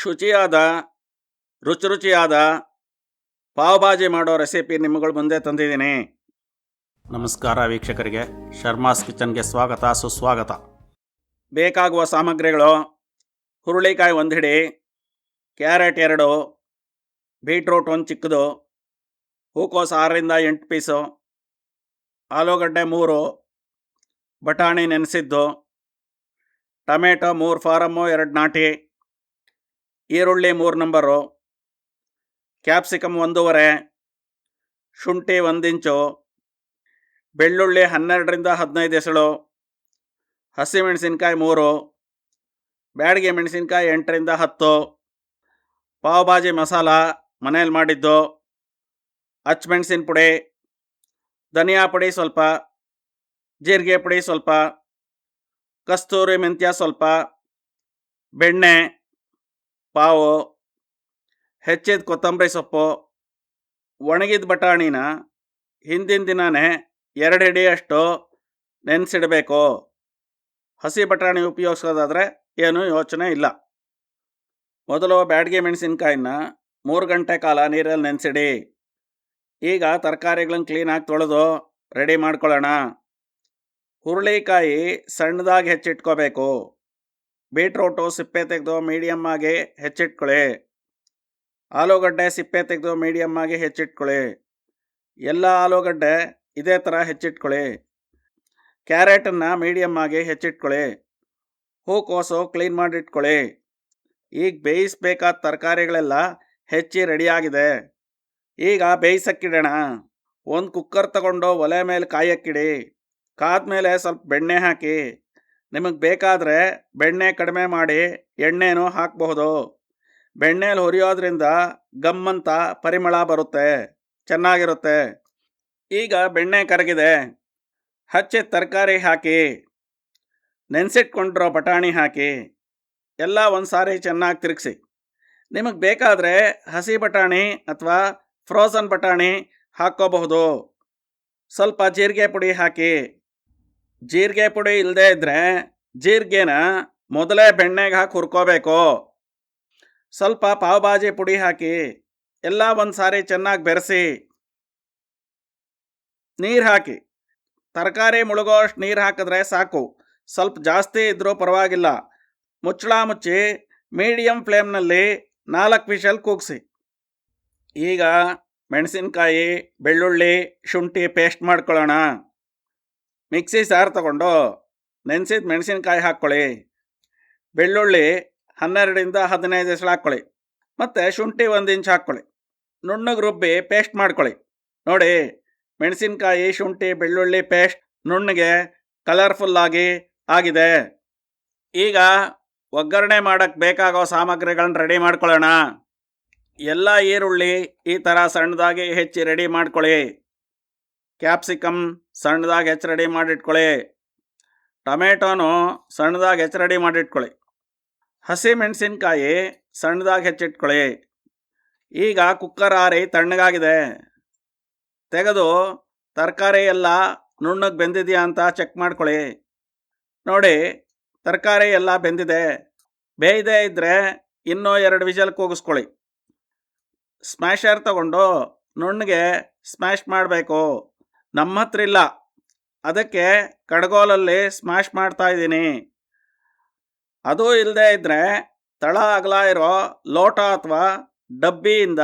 ಶುಚಿಯಾದ ರುಚಿಯಾದ ಪಾವ್ ಭಾಜಿ ಮಾಡೋ ರೆಸಿಪಿ ನಿಮ್ಮಗಳ ಮುಂದೆ ತಂದಿದ್ದೀನಿ. ನಮಸ್ಕಾರ ವೀಕ್ಷಕರಿಗೆ, ಶರ್ಮಾಸ್ ಕಿಚನ್ಗೆ ಸ್ವಾಗತ ಸುಸ್ವಾಗತ. ಬೇಕಾಗುವ ಸಾಮಗ್ರಿಗಳು: ಹುರುಳಿಕಾಯಿ 1 ಹಿಡಿ, ಕ್ಯಾರೆಟ್ 2, ಬೀಟ್ರೂಟ್ 1 ಚಿಕ್ಕದು, ಹೂಕೋಸು 6ರಿಂದ 8 ಪೀಸು, ಆಲೂಗಡ್ಡೆ 3, ಬಟಾಣಿ ನೆನೆಸಿದ್ದು, ಟೊಮೆಟೊ 3 ಫಾರಮ್ಮು 2 ನಾಟಿ, ಈರುಳ್ಳಿ 3 ನಂಬರು, ಕ್ಯಾಪ್ಸಿಕಮ್ 1.5, ಶುಂಠಿ 1 ಇಂಚು, ಬೆಳ್ಳುಳ್ಳಿ 12ರಿಂದ 15 ಎಸಳು, ಹಸಿಮೆಣಸಿನ್ಕಾಯಿ 3, ಬ್ಯಾಡಗಿ ಮೆಣಸಿನ್ಕಾಯಿ 8ರಿಂದ 10, ಪಾವ್ ಭಾಜಿ ಮಸಾಲ ಮನೇಲಿ ಮಾಡಿದ್ದು, ಹಚ್ಮೆಣಸಿನ ಪುಡಿ, ಧನಿಯಾ ಪುಡಿ ಸ್ವಲ್ಪ, ಜೀರಿಗೆ ಪುಡಿ ಸ್ವಲ್ಪ, ಕಸ್ತೂರಿ ಮೆಂತ್ಯ ಸ್ವಲ್ಪ, ಬೆಣ್ಣೆ ಪಾವು, ಹೆಚ್ಚಿದ ಕೊತ್ತಂಬರಿ ಸೊಪ್ಪು, ಒಣಗಿದ ಬಟಾಣಿನ ಹಿಂದಿನ ದಿನವೇ 2 ಹಿಡಿಯಷ್ಟು ನೆನೆಸಿಡಬೇಕು. ಹಸಿ ಬಟಾಣಿ ಉಪಯೋಗಿಸೋದಾದರೆ ಏನೂ ಯೋಚನೆ ಇಲ್ಲ. ಮೊದಲು ಬ್ಯಾಡಗಿ ಮೆಣಸಿನ್ಕಾಯಿನ 3 ಗಂಟೆ ಕಾಲ ನೀರಲ್ಲಿ ನೆನೆಸಿಡಿ. ಈಗ ತರಕಾರಿಗಳನ್ನು ಕ್ಲೀನಾಗಿ ತೊಳೆದು ರೆಡಿ ಮಾಡ್ಕೊಳ್ಳೋಣ. ಹುರುಳಿಕಾಯಿ ಸಣ್ಣದಾಗಿ ಹೆಚ್ಚಿಟ್ಕೋಬೇಕು. ಬೀಟ್ರೂಟು ಸಿಪ್ಪೆ ತೆಗೆದು ಮೀಡಿಯಮ್ ಆಗಿ ಹೆಚ್ಚಿಟ್ಕೊಳ್ಳಿ. ಆಲೂಗಡ್ಡೆ ಸಿಪ್ಪೆ ತೆಗೆದು ಮೀಡಿಯಮ್ ಆಗಿ ಹೆಚ್ಚಿಟ್ಕೊಳ್ಳಿ. ಎಲ್ಲ ಆಲೂಗಡ್ಡೆ ಇದೇ ಥರ ಹೆಚ್ಚಿಟ್ಕೊಳ್ಳಿ. ಕ್ಯಾರೆಟನ್ನು ಮೀಡಿಯಮ್ ಆಗಿ ಹೆಚ್ಚಿಟ್ಕೊಳ್ಳಿ. ಹೂಕೋಸು ಕ್ಲೀನ್ ಮಾಡಿಟ್ಕೊಳ್ಳಿ. ಈಗ ಬೇಯಿಸಬೇಕಾದ ತರಕಾರಿಗಳೆಲ್ಲ ಹೆಚ್ಚಿ ರೆಡಿಯಾಗಿದೆ. ಈಗ ಬೇಯಿಸಕ್ಕಿಡೋಣ. ಒಂದು ಕುಕ್ಕರ್ ತಗೊಂಡು ಒಲೆ ಮೇಲೆ ಕಾಯಕ್ಕಿಡಿ. ಕಾದ್ಮೇಲೆ ಸ್ವಲ್ಪ ಬೆಣ್ಣೆ ಹಾಕಿ. ನಿಮಗೆ ಬೇಕಾದರೆ ಬೆಣ್ಣೆ ಕಡಿಮೆ ಮಾಡಿ ಎಣ್ಣೆನೂ ಹಾಕಬಹುದು. ಬೆಣ್ಣೆಲಿ ಹುರಿಯೋದ್ರಿಂದ ಗಮ್ಮಂತ ಪರಿಮಳ ಬರುತ್ತೆ, ಚೆನ್ನಾಗಿರುತ್ತೆ. ಈಗ ಬೆಣ್ಣೆ ಕರಗಿದೆ. ಹಚ್ಚಿದ ತರಕಾರಿ ಹಾಕಿ, ನೆನೆಸಿಟ್ಕೊಂಡಿರೋ ಬಟಾಣಿ ಹಾಕಿ, ಎಲ್ಲ ಒಂದು ಸಾರಿ ಚೆನ್ನಾಗಿ ತಿರುಗಿಸಿ. ನಿಮಗೆ ಬೇಕಾದರೆ ಹಸಿ ಬಟಾಣಿ ಅಥವಾ ಫ್ರೋಝನ್ ಬಟಾಣಿ ಹಾಕ್ಕೋಬಹುದು. ಸ್ವಲ್ಪ ಜೀರಿಗೆ ಪುಡಿ ಹಾಕಿ. ಜೀರಿಗೆ ಪುಡಿ ಇಲ್ಲದೇ ಇದ್ದರೆ ಜೀರಿಗೆನ ಮೊದಲೇ ಬೆಣ್ಣೆಗೆ ಹಾಕಿ ಹುರ್ಕೋಬೇಕು. ಸ್ವಲ್ಪ ಪಾವ್ ಭಾಜಿ ಪುಡಿ ಹಾಕಿ ಎಲ್ಲ ಒಂದು ಸಾರಿ ಚೆನ್ನಾಗಿ ಬೆರೆಸಿ. ನೀರು ಹಾಕಿ. ತರಕಾರಿ ಮುಳುಗೋಷ್ಟು ನೀರು ಹಾಕಿದ್ರೆ ಸಾಕು, ಸ್ವಲ್ಪ ಜಾಸ್ತಿ ಇದ್ದರೂ ಪರವಾಗಿಲ್ಲ. ಮುಚ್ಚಳ ಮುಚ್ಚಿ ಮೀಡಿಯಮ್ ಫ್ಲೇಮ್ನಲ್ಲಿ 4 ವಿಷಲ್ ಕೂಗಿಸಿ. ಈಗ ಮೆಣಸಿನ್ಕಾಯಿ, ಬೆಳ್ಳುಳ್ಳಿ, ಶುಂಠಿ ಪೇಸ್ಟ್ ಮಾಡ್ಕೊಳ್ಳೋಣ. ಮಿಕ್ಸಿ ಜಾರ್ ತಗೊಂಡು ನೆನೆಸಿದ ಮೆಣಸಿನ್ಕಾಯಿ ಹಾಕ್ಕೊಳ್ಳಿ. ಬೆಳ್ಳುಳ್ಳಿ 12ರಿಂದ 15 ಎಸಳು ಹಾಕ್ಕೊಳ್ಳಿ. ಮತ್ತು ಶುಂಠಿ 1 ಇಂಚ್ ಹಾಕ್ಕೊಳ್ಳಿ. ನುಣ್ಣಗೆ ರುಬ್ಬಿ ಪೇಸ್ಟ್ ಮಾಡ್ಕೊಳ್ಳಿ. ನೋಡಿ, ಮೆಣಸಿನ್ಕಾಯಿ, ಶುಂಠಿ, ಬೆಳ್ಳುಳ್ಳಿ ಪೇಸ್ಟ್ ನುಣ್ಣಗೆ ಕಲರ್ಫುಲ್ಲಾಗಿ ಆಗಿದೆ. ಈಗ ಒಗ್ಗರಣೆ ಮಾಡೋಕ್ಕೆ ಬೇಕಾಗೋ ಸಾಮಗ್ರಿಗಳನ್ನ ರೆಡಿ ಮಾಡ್ಕೊಳ್ಳೋಣ. ಎಲ್ಲ ಈರುಳ್ಳಿ ಈ ಥರ ಸಣ್ಣದಾಗಿ ಹೆಚ್ಚಿ ರೆಡಿ ಮಾಡ್ಕೊಳ್ಳಿ. ಕ್ಯಾಪ್ಸಿಕಮ್ ಸಣ್ಣದಾಗಿ ಹೆಚ್ಚು ರೆಡಿ ಮಾಡಿಟ್ಕೊಳ್ಳಿ. ಟೊಮೆಟೊನು ಸಣ್ಣದಾಗಿ ಹೆಚ್ಚು ರೆಡಿ ಮಾಡಿಟ್ಕೊಳ್ಳಿ. ಹಸಿ ಮೆಣಸಿನ್ಕಾಯಿ ಸಣ್ಣದಾಗಿ ಹೆಚ್ಚಿಟ್ಕೊಳ್ಳಿ. ಈಗ ಕುಕ್ಕರ್ ಆರಿ ತಣ್ಣಗಾಗಿದೆ. ತೆಗೆದು ತರಕಾರಿ ಎಲ್ಲ ನುಣ್ಣಗೆ ಬೆಂದಿದೆಯಾ ಅಂತ ಚೆಕ್ ಮಾಡ್ಕೊಳ್ಳಿ. ನೋಡಿ, ತರಕಾರಿ ಎಲ್ಲ ಬೆಂದಿದೆ. ಬೇಯದೇ ಇದ್ದರೆ ಇನ್ನೂ 2 ವಿಷಲ್ ಕೂಗಿಸ್ಕೊಳ್ಳಿ. ಸ್ಮ್ಯಾಶರ್ ತಗೊಂಡು ನುಣ್ಣಗೆ ಸ್ಮ್ಯಾಶ್ ಮಾಡಬೇಕು. ನಮ್ಮ ಹತ್ರ ಇಲ್ಲ, ಅದಕ್ಕೆ ಕಡ್ಗೋಲಲ್ಲಿ ಸ್ಮ್ಯಾಶ್ ಮಾಡ್ತಾ ಇದ್ದೀನಿ. ಅದೂ ಇಲ್ಲದೆ ಇದ್ದರೆ ತಳ ಅಗಲ ಇರೋ ಲೋಟ ಅಥವಾ ಡಬ್ಬಿಯಿಂದ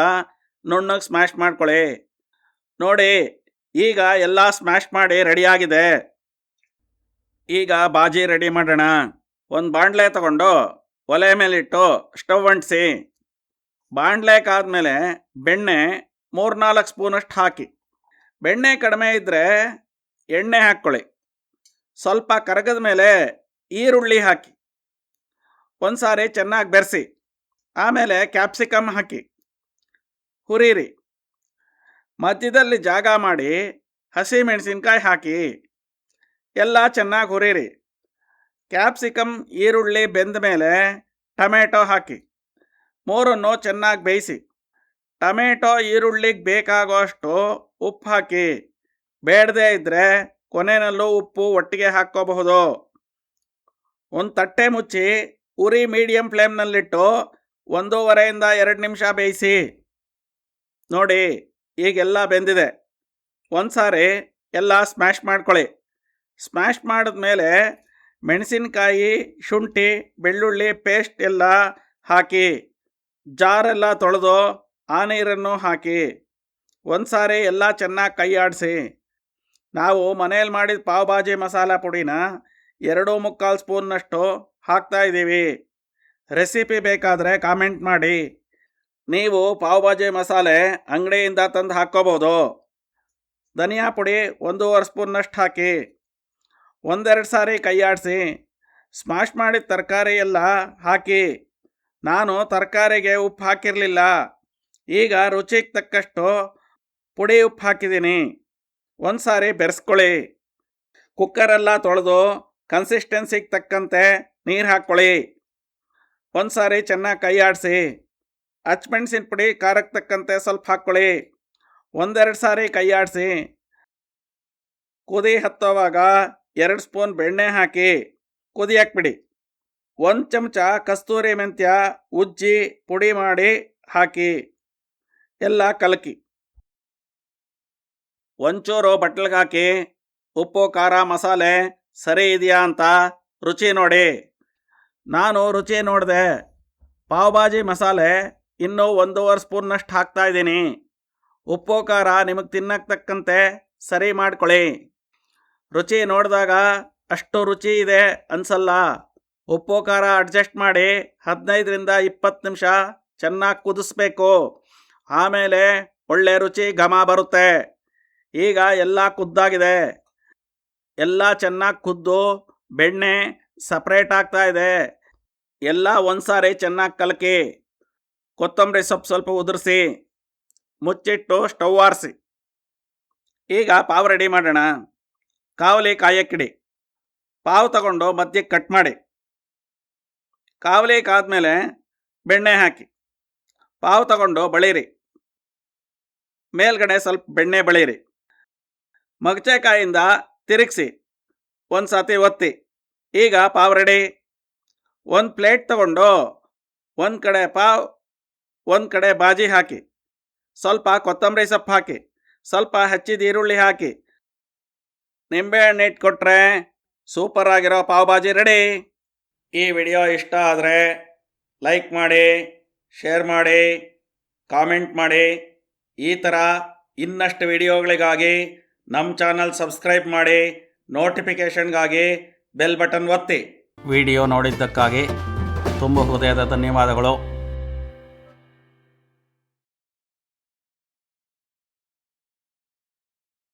ನುಣ್ಣಗೆ ಸ್ಮ್ಯಾಶ್ ಮಾಡ್ಕೊಳ್ಳಿ. ನೋಡಿ, ಈಗ ಎಲ್ಲ ಸ್ಮ್ಯಾಶ್ ಮಾಡಿ ರೆಡಿಯಾಗಿದೆ. ಈಗ ಭಾಜಿ ರೆಡಿ ಮಾಡೋಣ. ಒಂದು ಬಾಣಲೆ ತಗೊಂಡು ಒಲೆ ಮೇಲಿಟ್ಟು ಸ್ಟವ್ ಅಂಟಿಸಿ. ಬಾಣಲೆ ಕಾದ್ಮೇಲೆ ಬೆಣ್ಣೆ 3-4 ಸ್ಪೂನಷ್ಟು ಹಾಕಿ. ಬೆಣ್ಣೆ ಕಡಿಮೆ ಇದ್ದರೆ ಎಣ್ಣೆ ಹಾಕ್ಕೊಳ್ಳಿ. ಸ್ವಲ್ಪ ಕರಗದ ಮೇಲೆ ಈರುಳ್ಳಿ ಹಾಕಿ. ಒಂದು ಸಾರಿ ಚೆನ್ನಾಗಿ ಬೆರೆಸಿ. ಆಮೇಲೆ ಕ್ಯಾಪ್ಸಿಕಮ್ ಹಾಕಿ ಹುರಿರಿ. ಮಧ್ಯದಲ್ಲಿ ಜಾಗ ಮಾಡಿ ಹಸಿ ಮೆಣಸಿನ್ಕಾಯಿ ಹಾಕಿ ಎಲ್ಲ ಚೆನ್ನಾಗಿ ಹುರಿರಿ. ಕ್ಯಾಪ್ಸಿಕಮ್, ಈರುಳ್ಳಿ ಬೆಂದ ಮೇಲೆ ಟೊಮೆಟೊ ಹಾಕಿ. 3 ಚೆನ್ನಾಗಿ ಬೇಯಿಸಿ. ಟೊಮೆಟೊ, ಈರುಳ್ಳಿಗೆ ಬೇಕಾಗೋಷ್ಟು ಉಪ್ಪು ಹಾಕಿ. ಬೇಡದೇ ಇದ್ದರೆ ಕೊನೆಯಲ್ಲೂ ಉಪ್ಪು ಒಟ್ಟಿಗೆ ಹಾಕ್ಕೋಬಹುದು. ಒಂದು ತಟ್ಟೆ ಮುಚ್ಚಿ ಉರಿ ಮೀಡಿಯಮ್ ಫ್ಲೇಮ್ನಲ್ಲಿಟ್ಟು 1.5 2 ನಿಮಿಷ ಬೇಯಿಸಿ. ನೋಡಿ, ಈಗೆಲ್ಲ ಬೆಂದಿದೆ. ಒಂದು ಸಾರಿ ಎಲ್ಲ ಸ್ಮ್ಯಾಶ್ ಮಾಡ್ಕೊಳ್ಳಿ. ಸ್ಮ್ಯಾಶ್ ಮಾಡಿದ್ಮೇಲೆ ಮೆಣಸಿನಕಾಯಿ, ಶುಂಠಿ, ಬೆಳ್ಳುಳ್ಳಿ ಪೇಸ್ಟ್ ಎಲ್ಲ ಹಾಕಿ, ಜಾರೆಲ್ಲ ತೊಳೆದು ಆ ನೀರನ್ನು ಹಾಕಿ ಒಂದು ಸಾರಿ ಎಲ್ಲ ಚೆನ್ನಾಗಿ ಕೈ ಆಡಿಸಿ. ನಾವು ಮನೇಲಿ ಮಾಡಿದ ಪಾವ್ ಭಾಜಿ ಮಸಾಲ ಪುಡಿನ 2.25 ಸ್ಪೂನ್ನಷ್ಟು ಹಾಕ್ತಾಯಿದ್ದೀವಿ. ರೆಸಿಪಿ ಬೇಕಾದರೆ ಕಾಮೆಂಟ್ ಮಾಡಿ. ನೀವು ಪಾವ್ ಭಾಜಿ ಮಸಾಲೆ ಅಂಗಡಿಯಿಂದ ತಂದು ಹಾಕ್ಕೋಬೋದು. ಧನಿಯಾ ಪುಡಿ 1.5 ಸ್ಪೂನ್ನಷ್ಟು ಹಾಕಿ 1-2 ಸಾರಿ ಕೈ ಆಡಿಸಿ. ಸ್ಮ್ಯಾಶ್ ಮಾಡಿದ ತರಕಾರಿ ಎಲ್ಲ ಹಾಕಿ. ನಾನು ತರಕಾರಿಗೆ ಉಪ್ಪು ಹಾಕಿರಲಿಲ್ಲ. ಈಗ ರುಚಿಗೆ ತಕ್ಕಷ್ಟು ಪುಡಿ ಉಪ್ಪು ಹಾಕಿದ್ದೀನಿ. ಒಂದು ಸಾರಿ ಬೆರೆಸ್ಕೊಳ್ಳಿ. ಕುಕ್ಕರೆಲ್ಲ ತೊಳೆದು ಕನ್ಸಿಸ್ಟೆನ್ಸಿಗೆ ತಕ್ಕಂತೆ ನೀರು ಹಾಕ್ಕೊಳ್ಳಿ. ಒಂದು ಸಾರಿ ಚೆನ್ನಾಗಿ ಕೈ ಆಡಿಸಿ. ಹಚ್ಮೆಣ್ಸಿನ ಪುಡಿ ಖಾರಕ್ಕೆ ತಕ್ಕಂತೆ ಸ್ವಲ್ಪ ಹಾಕ್ಕೊಳ್ಳಿ. 1-2 ಸಾರಿ ಕೈ ಆಡಿಸಿ. ಕುದಿ ಹತ್ತೋವಾಗ 2 ಸ್ಪೂನ್ ಬೆಣ್ಣೆ ಹಾಕಿ ಕುದಿಯಕ್ಕೆ ಬಿಡಿ. 1 ಚಮಚ ಕಸ್ತೂರಿ ಮೆಂತ್ಯ ಉಜ್ಜಿ ಪುಡಿ ಮಾಡಿ ಹಾಕಿ ಎಲ್ಲ ಕಲಕಿ. ಒಂಚೂರು ಬಟ್ಲಿಗೆ ಹಾಕಿ ಉಪ್ಪು, ಖಾರ, ಮಸಾಲೆ ಸರಿ ಇದೆಯಾ ಅಂತ ರುಚಿ ನೋಡಿ. ನಾನು ರುಚಿ ನೋಡಿದೆ. ಪಾವ್ ಭಾಜಿ ಮಸಾಲೆ ಇನ್ನೂ 1.5 ಸ್ಪೂನ್ನಷ್ಟು ಹಾಕ್ತಾಯಿದ್ದೀನಿ. ಉಪ್ಪು, ಖಾರ ನಿಮಗೆ ತಿನ್ನಕ್ಕೆ ತಕ್ಕಂತೆ ಸರಿ ಮಾಡ್ಕೊಳ್ಳಿ. ರುಚಿ ನೋಡಿದಾಗ ಅಷ್ಟು ರುಚಿ ಇದೆ ಅನಿಸಲ್ಲ. ಉಪ್ಪು, ಖಾರ ಅಡ್ಜಸ್ಟ್ ಮಾಡಿ 15-20 ನಿಮಿಷ ಚೆನ್ನಾಗಿ ಕುದಿಸ್ಬೇಕು. ಆಮೇಲೆ ಒಳ್ಳೆ ರುಚಿ ಘಮ ಬರುತ್ತೆ. ಈಗ ಎಲ್ಲ ಕುದ್ದಾಗಿದೆ. ಎಲ್ಲ ಚೆನ್ನಾಗಿ ಕುದ್ದು ಬೆಣ್ಣೆ ಸಪ್ರೇಟ್ ಆಗ್ತಾ ಇದೆ. ಎಲ್ಲ ಒಂದು ಸಾರಿ ಚೆನ್ನಾಗಿ ಕಲಕಿ. ಕೊತ್ತಂಬರಿ ಸೊಪ್ಪು ಸ್ವಲ್ಪ ಉದುರಿಸಿ ಮುಚ್ಚಿಟ್ಟು ಸ್ಟವ್ ಆರಿಸಿ. ಈಗ ಪಾವ್ ರೆಡಿ ಮಾಡೋಣ. ಕಾವಲಿ ಕಾಯಕ್ಕಿಡಿ. ಪಾವ್ ತಗೊಂಡು ಮಧ್ಯಕ್ಕೆ ಕಟ್ ಮಾಡಿ. ಕಾವಲಿ ಕಾದ್ಮೇಲೆ ಬೆಣ್ಣೆ ಹಾಕಿ. ಪಾವ್ ತಗೊಂಡು ಬಳಿರಿ. ಮೇಲ್ಗಡೆ ಸ್ವಲ್ಪ ಬೆಣ್ಣೆ ಬಳಿರಿ. ಮಗಚೆಕಾಯಿಂದ ತಿರುಗಿಸಿ ಒಂದು ಸತಿ ಒತ್ತಿ. ಈಗ ಪಾವ್ ರೆಡಿ. ಒಂದು ಪ್ಲೇಟ್ ತಗೊಂಡು ಒಂದು ಕಡೆ ಪಾವ್, ಒಂದು ಕಡೆ ಭಾಜಿ ಹಾಕಿ. ಸ್ವಲ್ಪ ಕೊತ್ತಂಬರಿ ಸೊಪ್ಪು ಹಾಕಿ. ಸ್ವಲ್ಪ ಹೆಚ್ಚಿದ ಈರುಳ್ಳಿ ಹಾಕಿ. ನಿಂಬೆಹಣ್ಣು ಇಟ್ಕೊಟ್ರೆ ಸೂಪರ್ ಆಗಿರೋ ಪಾವ್ ಭಾಜಿ ರೆಡಿ. ಈ ವಿಡಿಯೋ ಇಷ್ಟ ಆದರೆ ಲೈಕ್ ಮಾಡಿ, ಶೇರ್ ಮಾಡಿ, ಕಾಮೆಂಟ್ ಮಾಡಿ. ಈ ಥರ ಇನ್ನಷ್ಟು ವಿಡಿಯೋಗಳಿಗಾಗಿ ನಮ್ಮ ಚಾನಲ್ ಸಬ್ಸ್ಕ್ರೈಬ್ ಮಾಡಿ. ನೋಟಿಫಿಕೇಷನ್ಗಾಗಿ ಬೆಲ್ ಬಟನ್ ಒತ್ತಿ. ವಿಡಿಯೋ ನೋಡಿದ್ದಕ್ಕಾಗಿ ತುಂಬ ಹೃದಯದ ಧನ್ಯವಾದಗಳು.